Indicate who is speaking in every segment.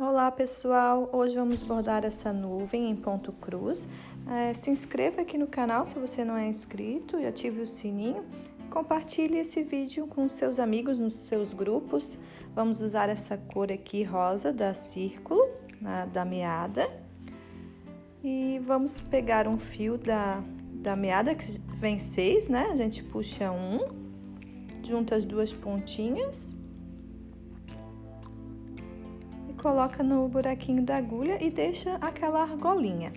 Speaker 1: Olá pessoal, hoje vamos bordar essa nuvem em ponto cruz. Se inscreva aqui no canal se você não é inscrito e ative o sininho. Compartilhe esse vídeo com seus amigos nos seus grupos. Vamos usar essa cor aqui rosa da círculo, da meada. E vamos pegar um fio da meada, que vem 6, né? A gente puxa um, junta as duas pontinhas. Coloca no buraquinho da agulha e deixa aquela argolinha.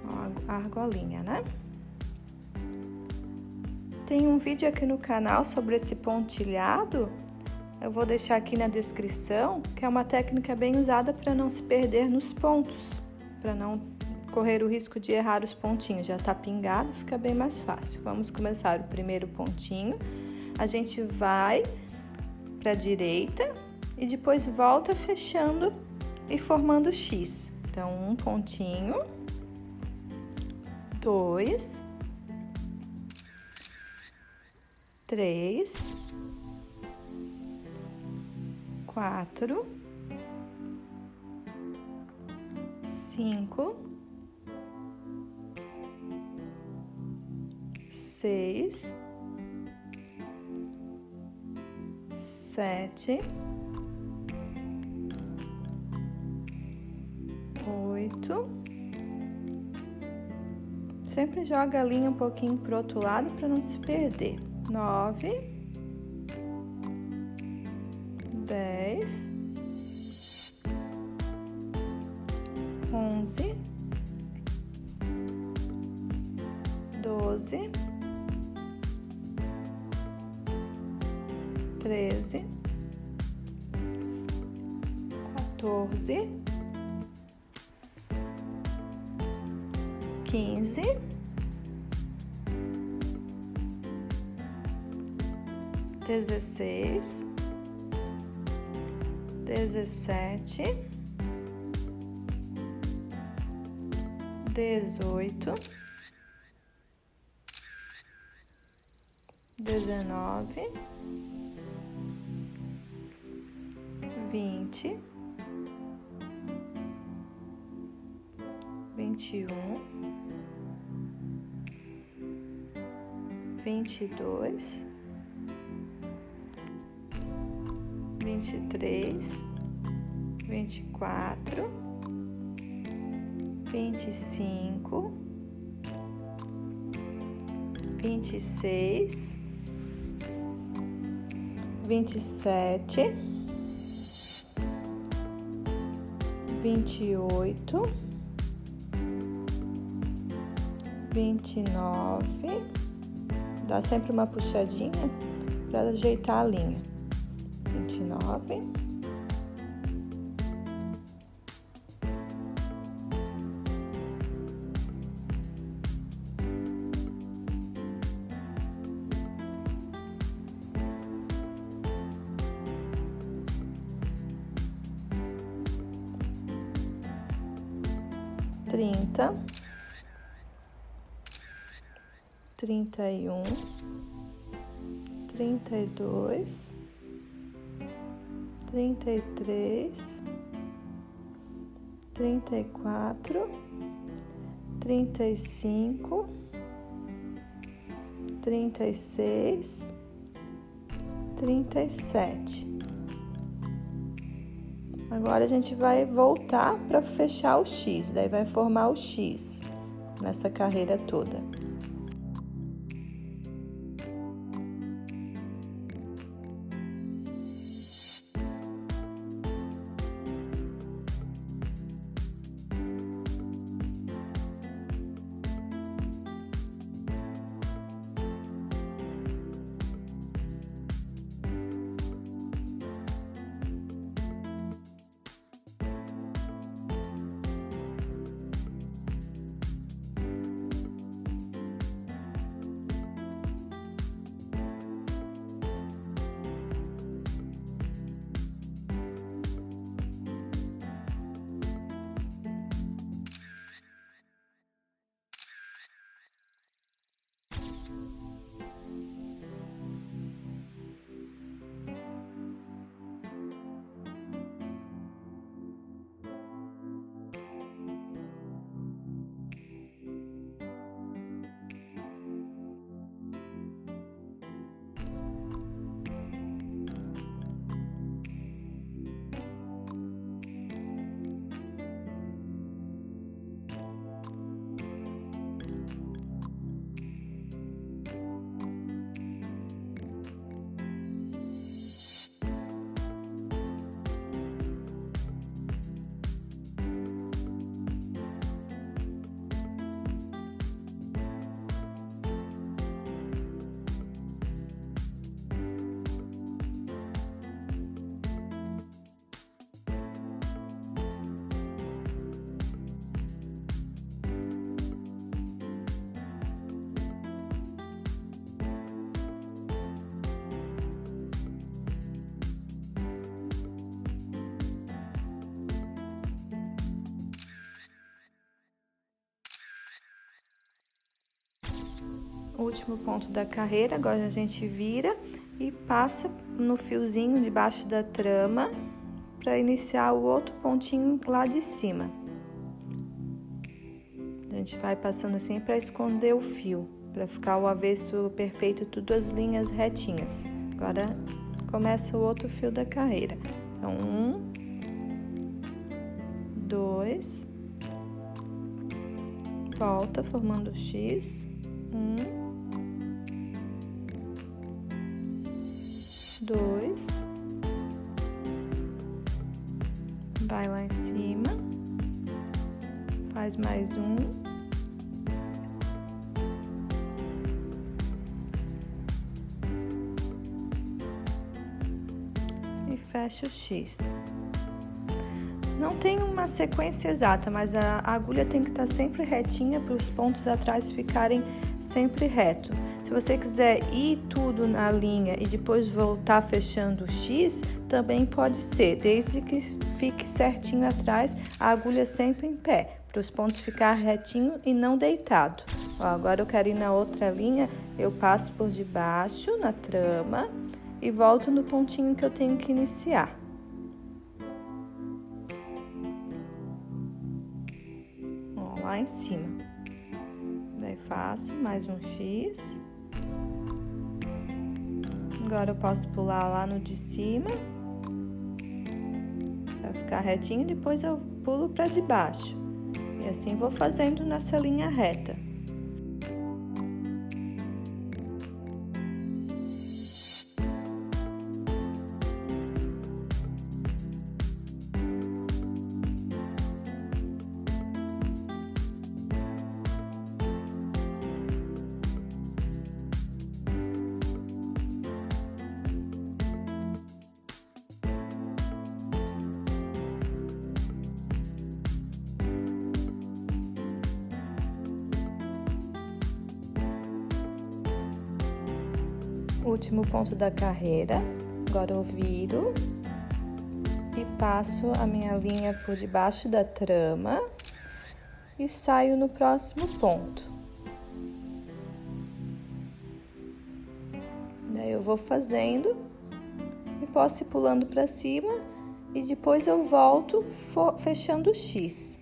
Speaker 1: Ó, a argolinha, né? Tem um vídeo aqui no canal sobre esse pontilhado. Eu vou deixar aqui na descrição, que é uma técnica bem usada para não se perder nos pontos, para não correr o risco de errar os pontinhos. Já tá pingado, fica bem mais fácil. Vamos começar o primeiro pontinho. A gente vai para a direita e depois volta fechando e formando X. Então, um pontinho, 2, 3, 4, 5, 6, 7, 8. Sempre joga a linha um pouquinho pro outro lado para não se perder. 9, 10, 11, 12, 13, 14, 15, 16, 17, 18, 19, 20, 21, 22, 23, 24, 25, 26, 27, 28, 29, dá sempre uma puxadinha para ajeitar a linha. 29, 30, 31, 32, 33, 34, 35, 36, 37. Agora a gente vai voltar para fechar o X, daí vai formar o X nessa carreira toda. último ponto da carreira, agora a gente vira e passa no fiozinho debaixo da trama para iniciar o outro pontinho lá de cima. A gente vai passando assim para esconder o fio, para ficar o avesso perfeito, tudo as linhas retinhas. Agora começa o outro fio da carreira. Então, 1, 2, volta formando o X, 1, 2, vai lá em cima, faz mais um, e fecha o X. Não tem uma sequência exata, mas a agulha tem que estar sempre retinha para os pontos atrás ficarem sempre reto. Se você quiser ir tudo na linha e depois voltar fechando o X, também pode ser, desde que fique certinho atrás, a agulha sempre em pé, para os pontos ficar retinho e não deitado. Ó, agora eu quero ir na outra linha, eu passo por debaixo na trama e volto no pontinho que eu tenho que iniciar. Ó, lá em cima. Daí faço mais um X. Agora eu posso pular lá no de cima, para ficar retinho, depois eu pulo para debaixo. E assim vou fazendo nessa linha reta. Último ponto da carreira, agora eu viro e passo a minha linha por debaixo da trama e saio no próximo ponto. Daí eu vou fazendo e posso ir pulando para cima e depois eu volto fechando o X.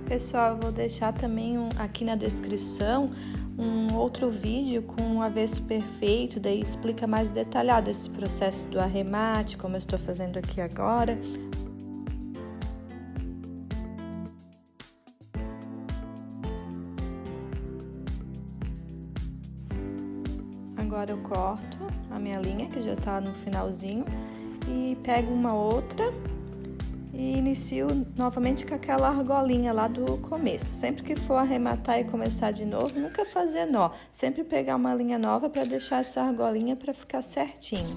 Speaker 1: Pessoal, eu vou deixar também aqui na descrição um outro vídeo com um avesso perfeito, daí explica mais detalhado esse processo do arremate, como eu estou fazendo aqui agora. Agora eu corto a minha linha, que já está no finalzinho, e pego uma outra e inicio novamente com aquela argolinha lá do começo. Sempre que for arrematar e começar de novo, nunca fazer nó. Sempre pegar uma linha nova para deixar essa argolinha para ficar certinho.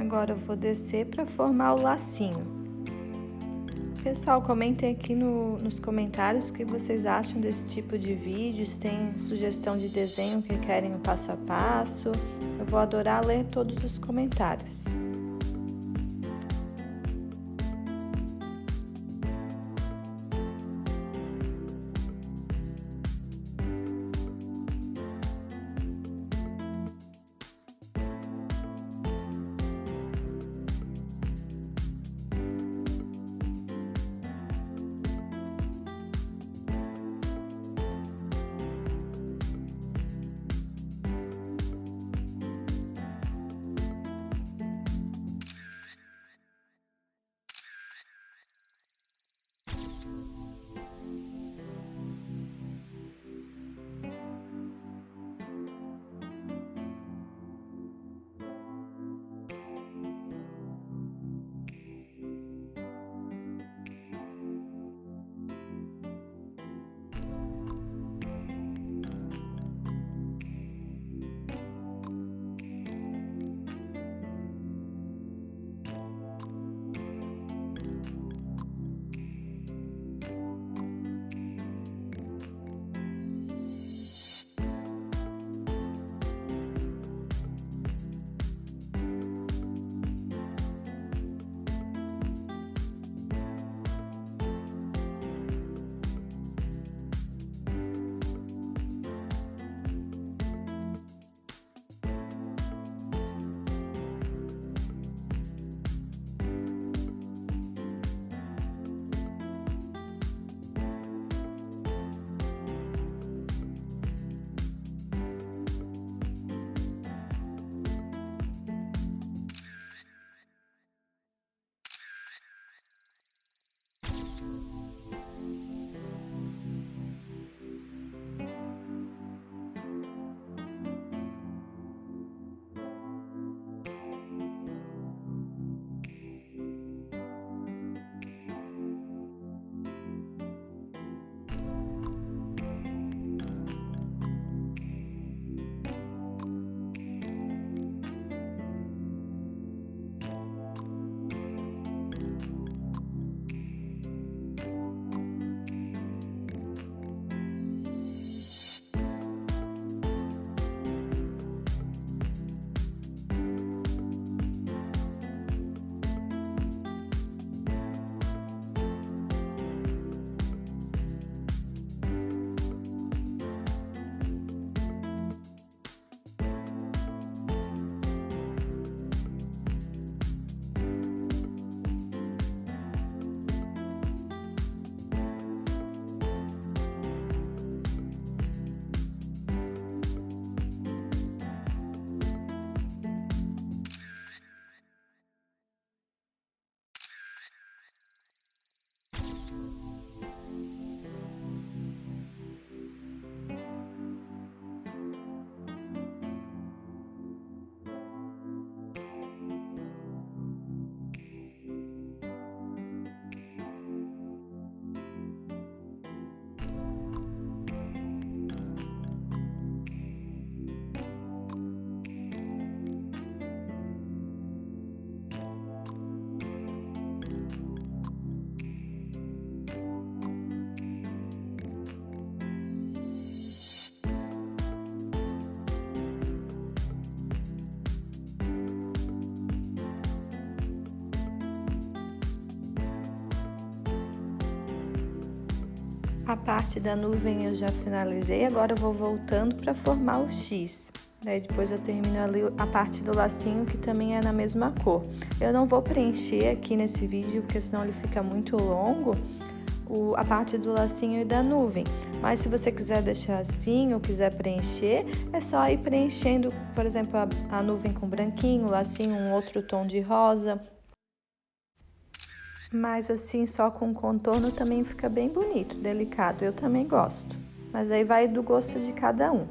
Speaker 1: Agora eu vou descer para formar o lacinho. Pessoal, comentem aqui nos comentários o que vocês acham desse tipo de vídeo, se tem sugestão de desenho que querem o passo a passo. Eu vou adorar ler todos os comentários. A parte da nuvem eu já finalizei, agora eu vou voltando para formar o X. Daí depois eu termino ali a parte do lacinho, que também é na mesma cor. Eu não vou preencher aqui nesse vídeo, porque senão ele fica muito longo, a parte do lacinho e da nuvem. Mas se você quiser deixar assim ou quiser preencher, é só ir preenchendo, por exemplo, a nuvem com branquinho, o lacinho um outro tom de rosa. Mas assim, só com contorno também fica bem bonito, delicado, eu também gosto. Mas aí vai do gosto de cada um.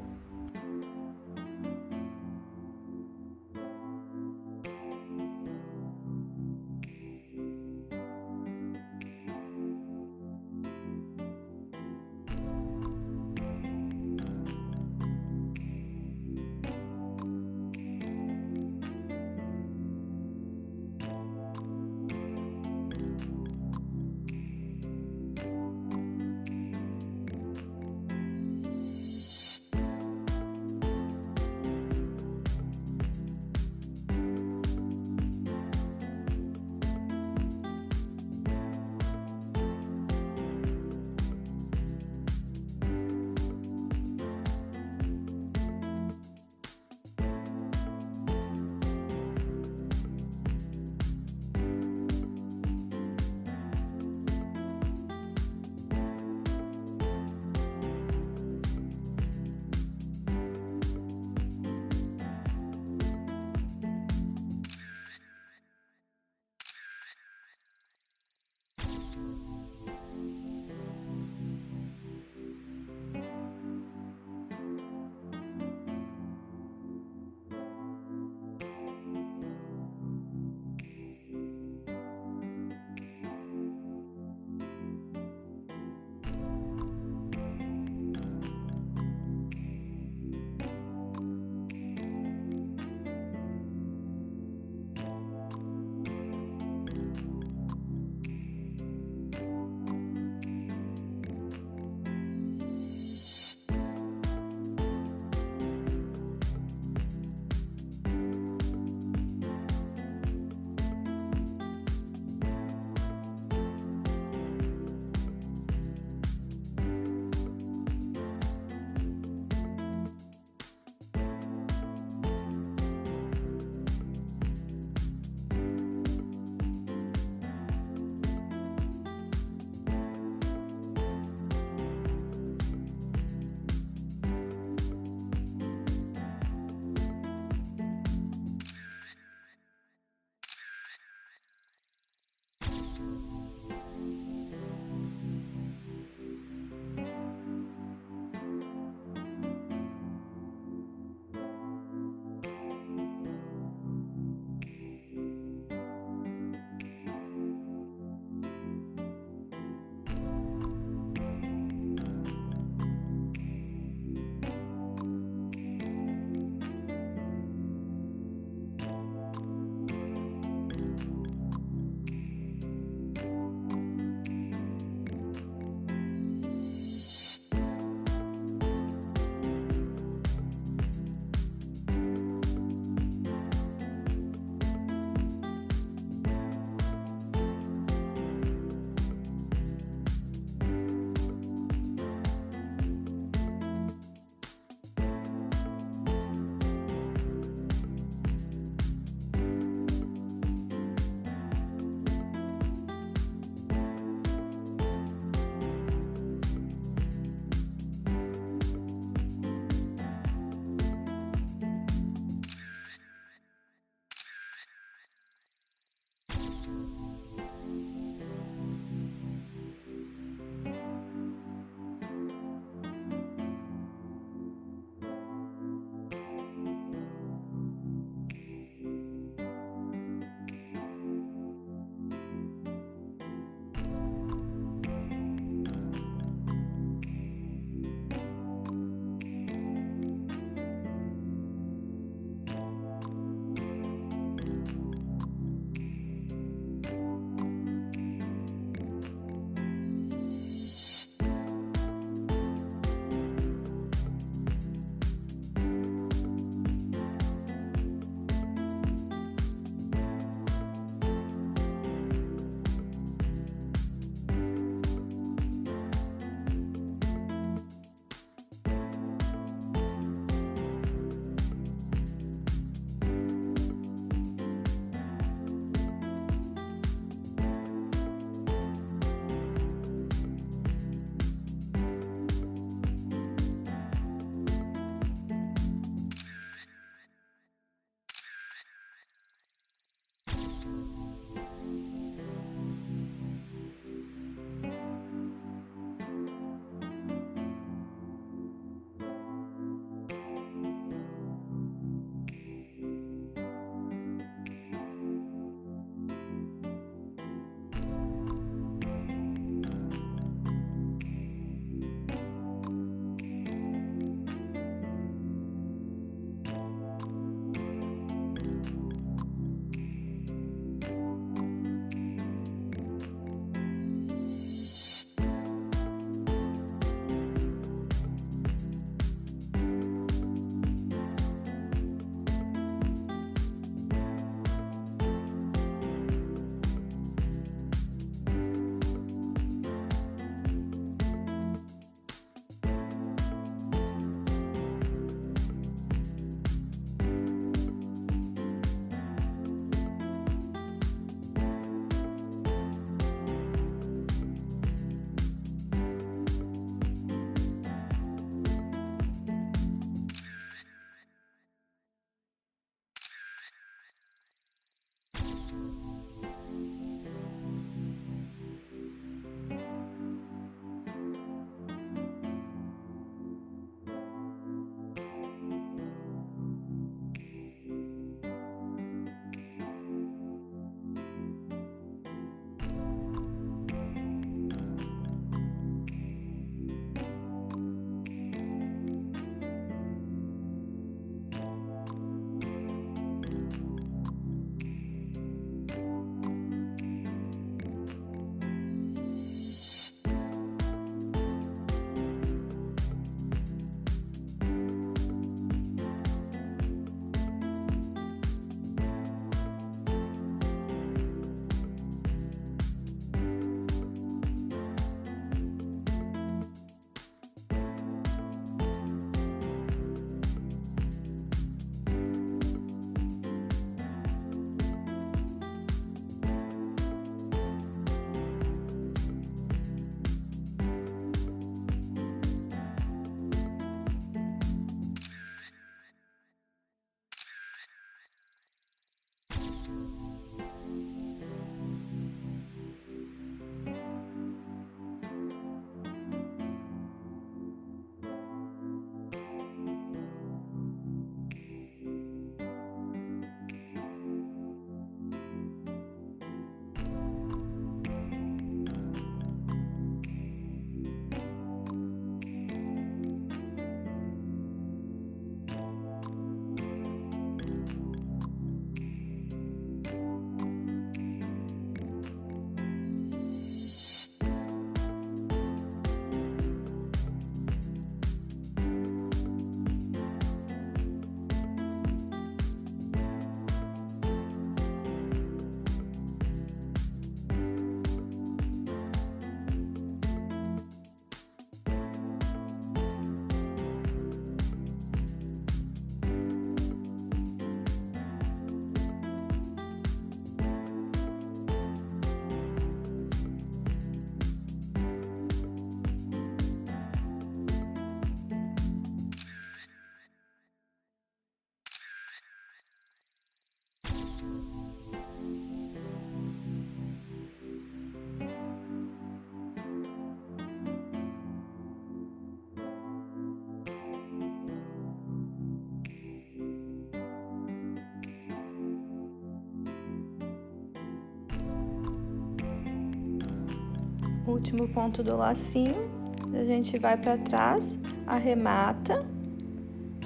Speaker 1: último ponto do lacinho, a gente vai para trás, arremata,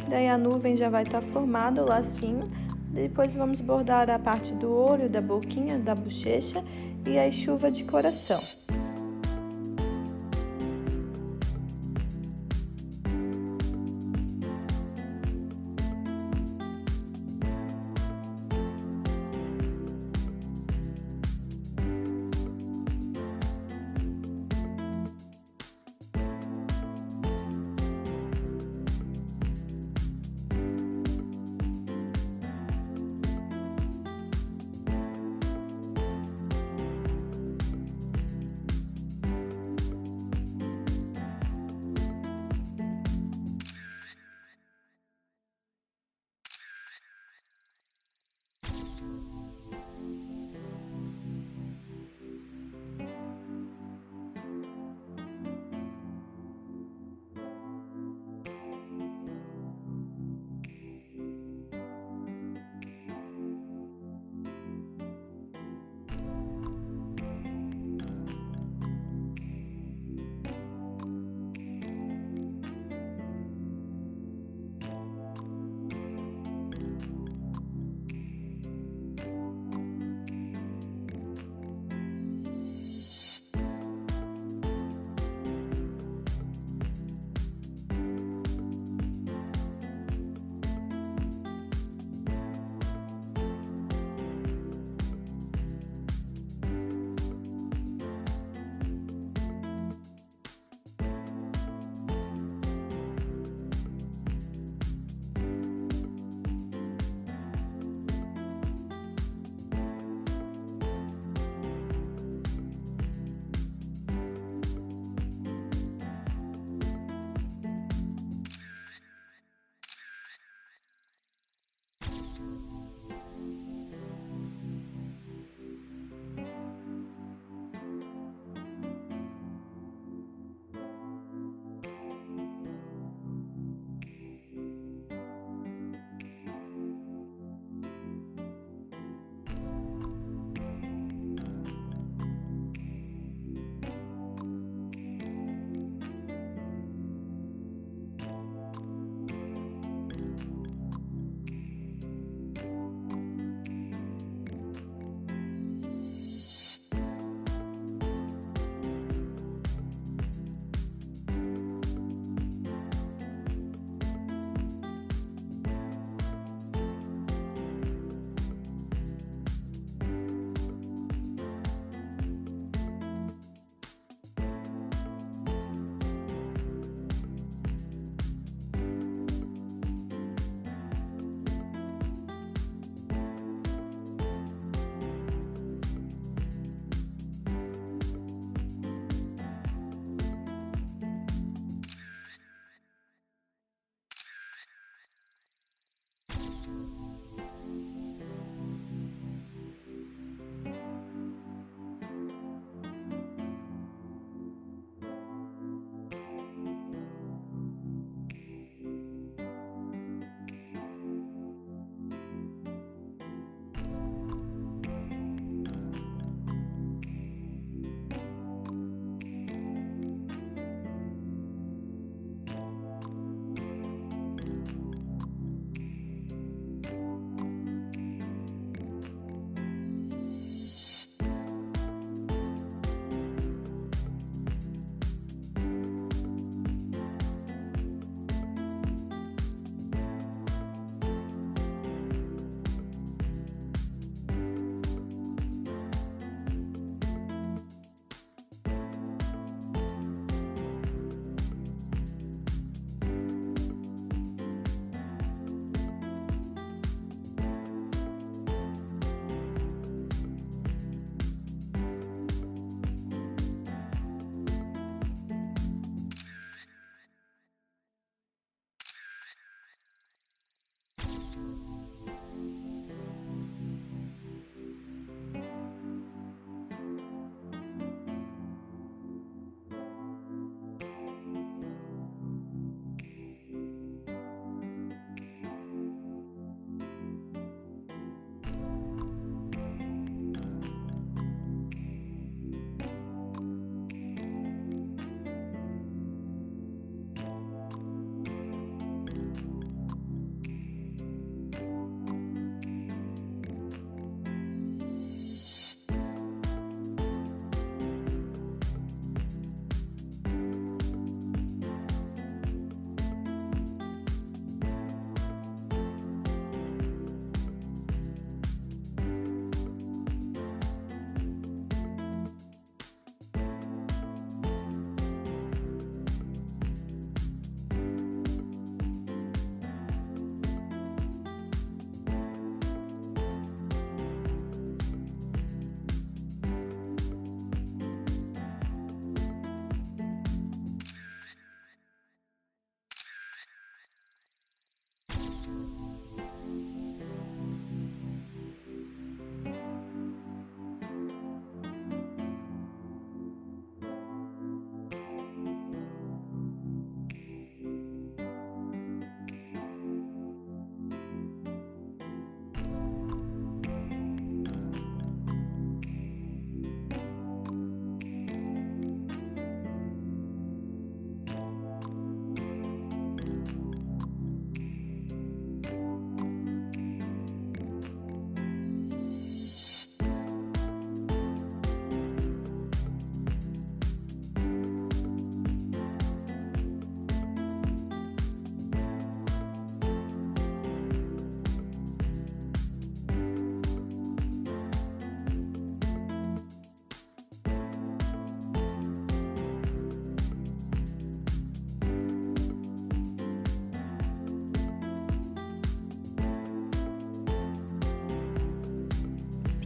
Speaker 1: daí a nuvem já vai estar formada, o lacinho. Depois vamos bordar a parte do olho, da boquinha, da bochecha e a chuva de coração.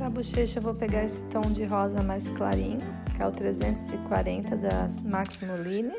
Speaker 1: Para a bochecha eu vou pegar esse tom de rosa mais clarinho, que é o 340 da Max Moline.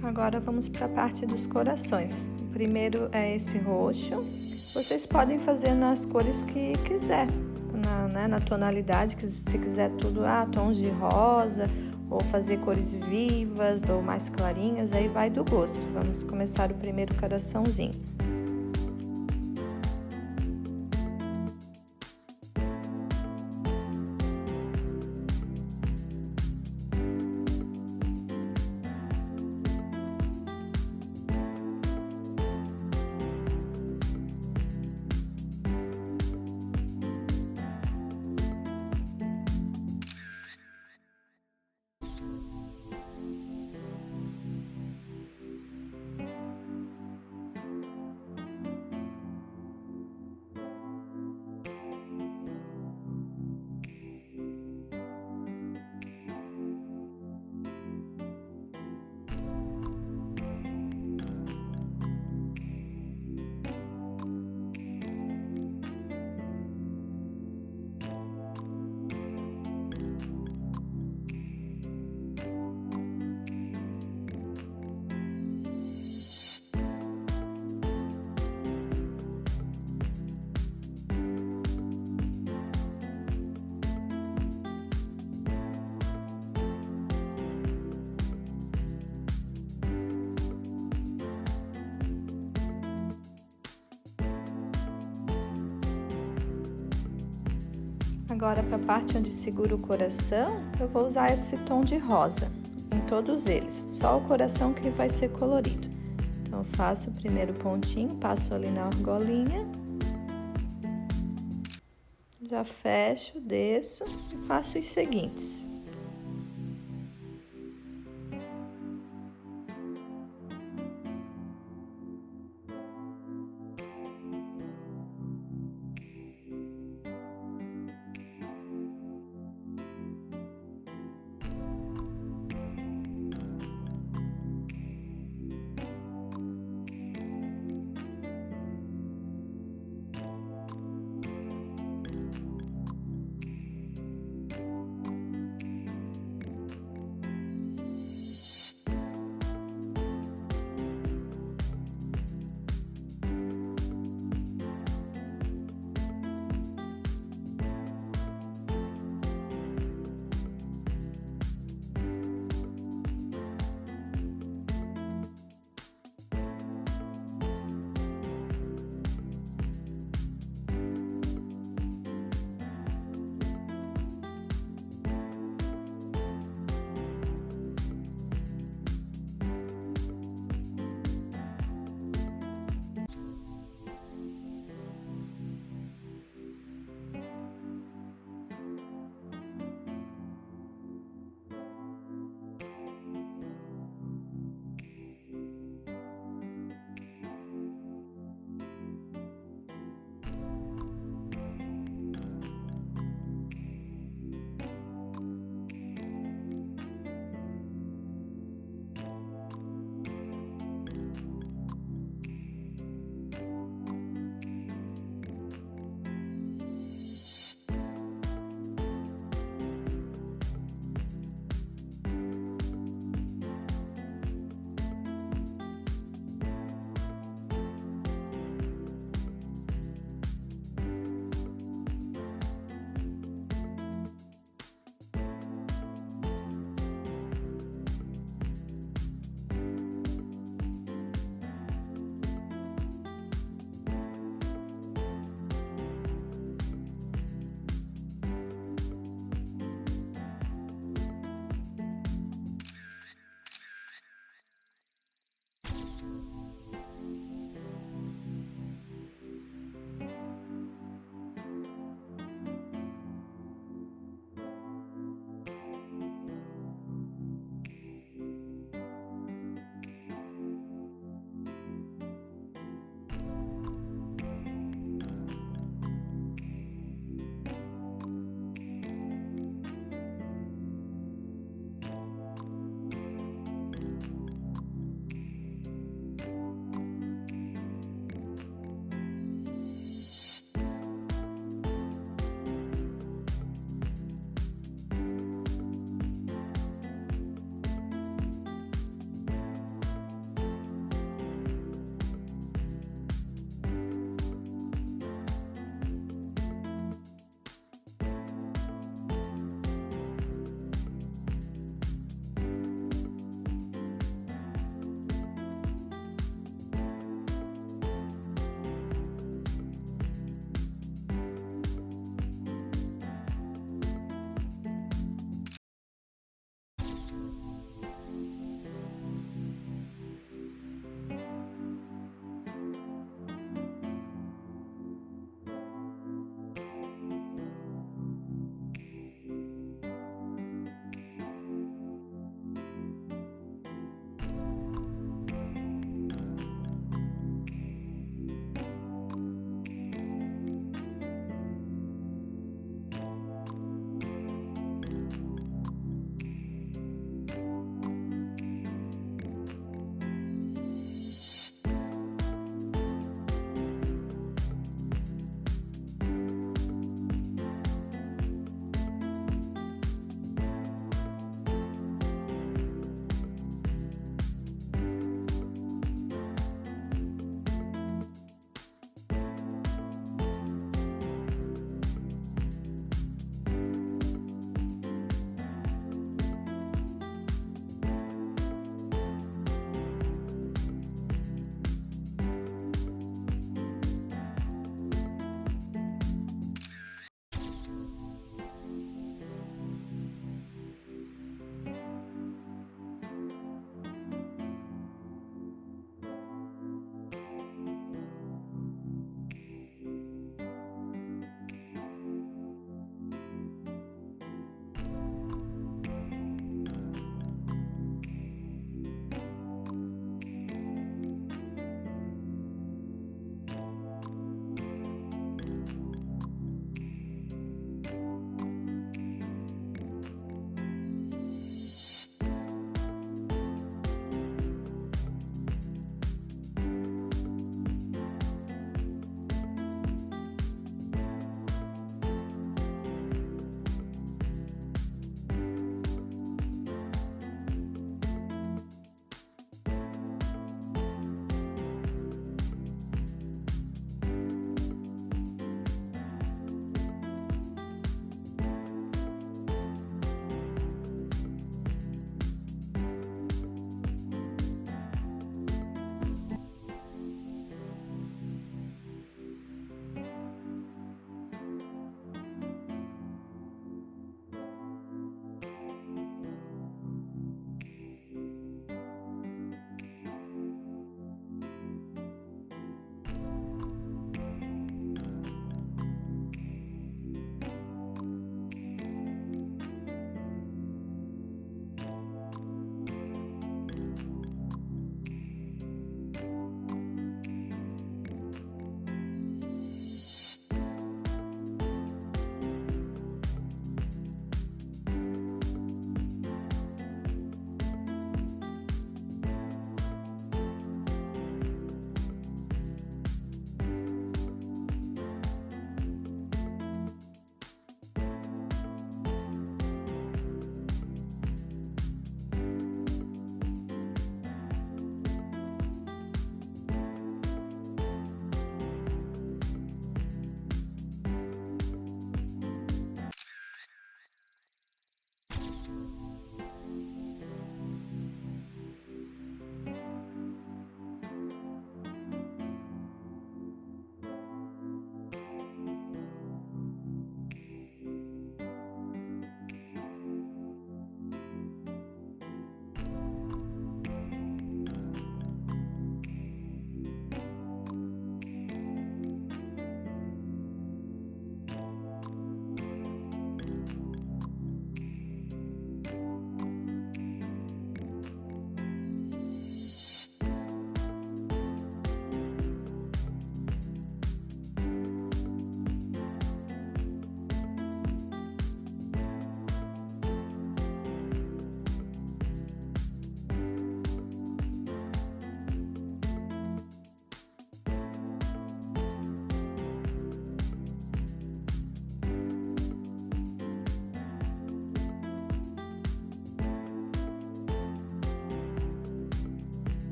Speaker 1: Agora vamos para a parte dos corações. O primeiro é esse roxo. Vocês podem fazer nas cores que quiser, na tonalidade, que se quiser tudo, tons de rosa, ou fazer cores vivas ou mais clarinhas, aí vai do gosto. Vamos começar o primeiro coraçãozinho. Agora, para a parte onde segura o coração, eu vou usar esse tom de rosa em todos eles, só o coração que vai ser colorido. Então, eu faço o primeiro pontinho, passo ali na argolinha, já fecho, desço e faço os seguintes.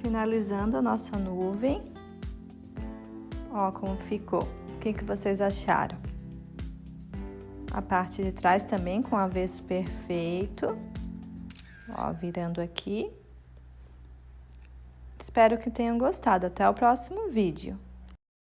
Speaker 1: finalizando a nossa nuvem. Ó, como ficou. O que vocês acharam? A parte de trás também com avesso perfeito. Ó, virando aqui. Espero que tenham gostado. Até o próximo vídeo.